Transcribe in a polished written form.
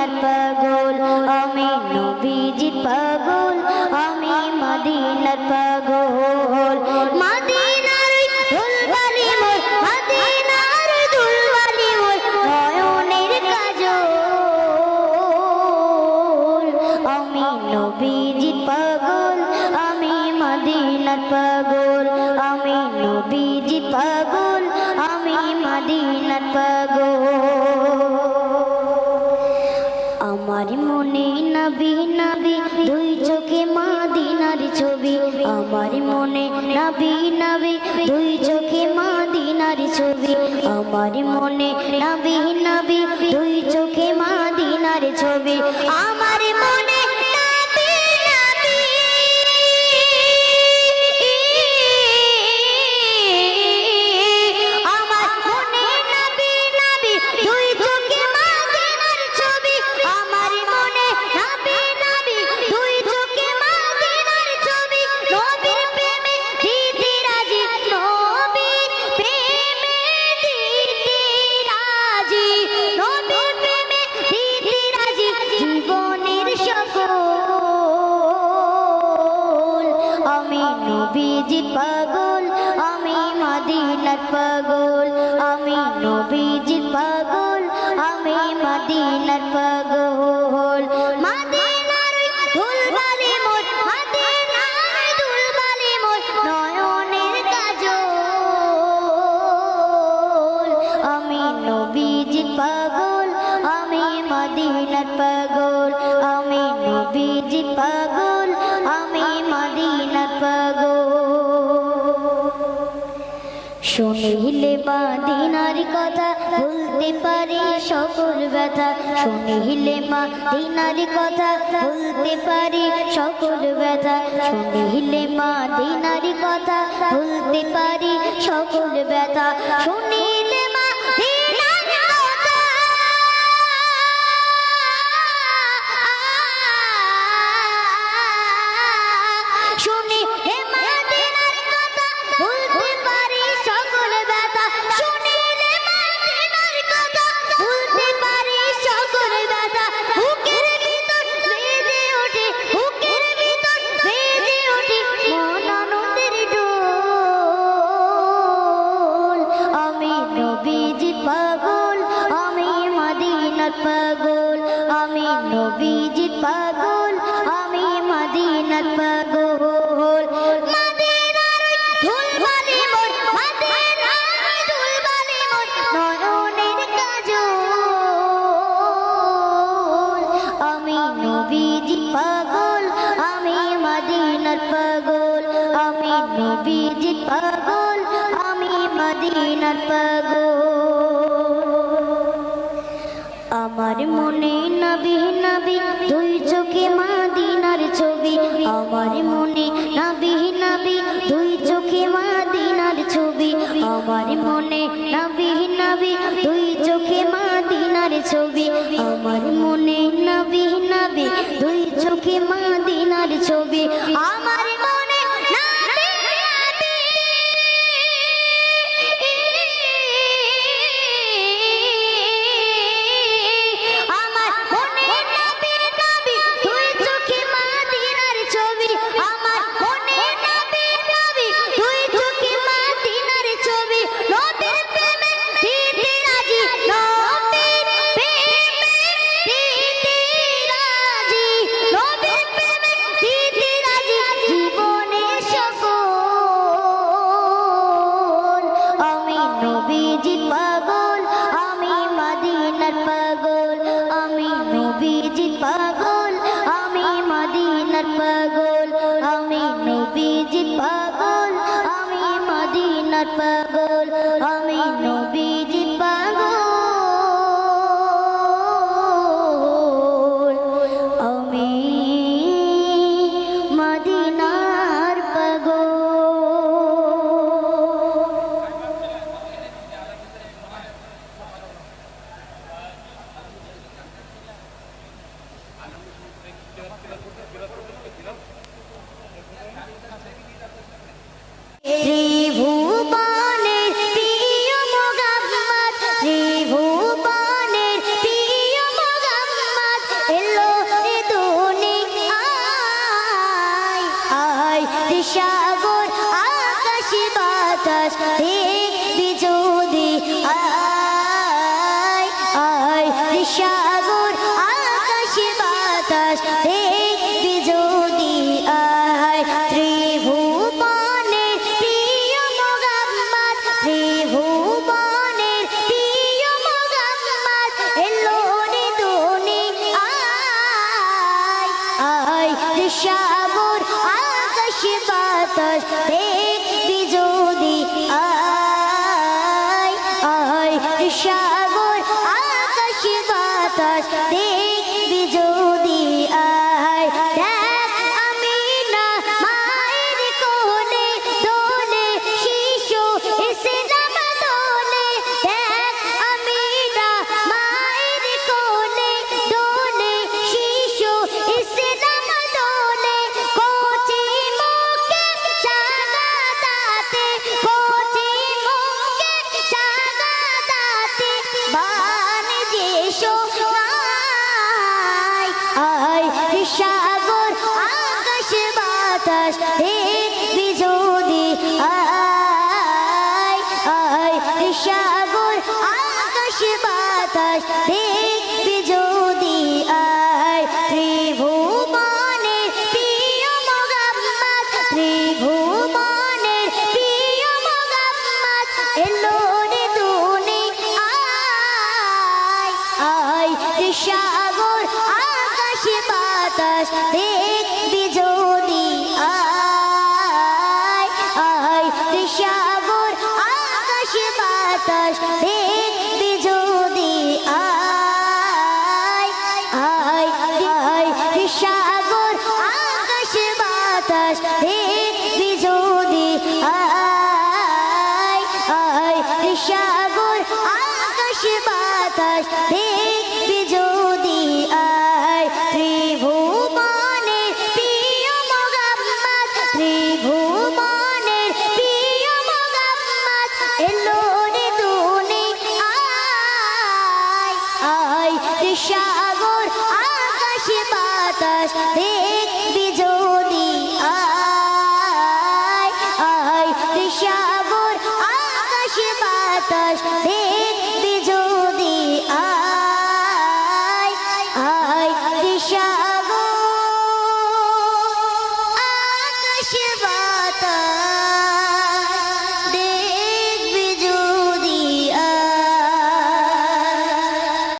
মদিনার পাগল আমি নবীজির পাগল আমি মদিনার পাগল মদিনার দুলবালি মোর মদিনার দুলবালি মোর নয়নের কাজল আমি নবীজির পাগল আমি মদিনার পাগল আমি নবীজির পাগল আমি মদিনার পাগল আমার মনে নবী নবী দুই চোখে মদিনার ছবি আমার মনে নবী নবী দুই চোখে মদিনার ছবি আমার মনে নবী নবী দুই চোখে মদিনার ছবি আমার মনে নবীজি পাগল আমি মদিনার পাগল আমি নবীজি পাগল আমি মদিনার পাগল মদিনার দুলবালি মোর মদিনার দুলবালি মোর নয়নের কাজল আমি নবীজি পাগল আমি মদিনার পাগল আমি নবীজি পাগল আমি মদিনার পাগল শুনিলে মদিনার কথা ভুলতে পারি সকল ব্যথা শুনিলে মদিনার কথা ভুলতে পারি সকল ব্যথা শুনিলে মদিনার কথা ভুলতে পারি সকল ব্যথা শুনিলে মদিনার কথা শুনি হে মদিনার কথা ভুলতে পারি সকল ব্যথা শুনিলে মদিনার কথা ভুলতে পারি সকল ব্যথা বুকের ভিতর বেজে ওঠে বুকের ভিতর বেজে ওঠে মন আনন্দের ঢোল আমি নবীজি পাগল আমি মদিনার পাগল আমি নবীজি পাগল আমি মদিনার পাগল মদিনার দুলবালি মোর মদিনার দুলবালি মোর নয়নের কাজল আমি নবীজি পাগল আমি মদিনার পাগল আমি নবীজি পাগল আমি মদিনার পাগল আমার মনে নবী নবী দুই চোখে মদিনার ছবি আমার মনে নবী নবী দুই চোখে মদিনার ছবি আমার মনে নবী নবী দুই চোখে মদিনার ছবি আমার মনে নবী নবী দুই চোখে মদিনার ছবি আমার মনে নবী নবী আমার মনে নবী নবী দুই চোখে মদিনার ছবি আমার মনে নবী নবী দুই চোখে মদিনার ছবি নবীর প্রেমে দিতে রাজি নবীর প্রেমে দিতে রাজি নবীর প্রেমে দিতে রাজি জীবনে সকল আমি নবীজি পাগল আমি মদিনার পাগল আমি নবীজি পাগল আমি মদিনার পাগল আমি নবীজি পাগল আমি মদিনার পাগল আমি নবীজি পাগল আমি মদিনার পাগল ত্রিভুবন বাতাস দেখবি যদি আয় আয় সাগর আকাশ বাতাস দেখবি যদি আয় আয় আয় সাগর আকাশ বাতাস দেখবি যদি আয় আয় সাগর আকাশ বাতাস দেখবি যদি আয় ত্রিভুবনের প্রিয় মোহাম্মদ ত্রিভুবনের প্রিয় মোহাম্মদ এলো রে দুনিয়ায় আয় সাগর আকাশ বাতাস দেখবি যদি আয় আয় সাগর আকাশ বাতাস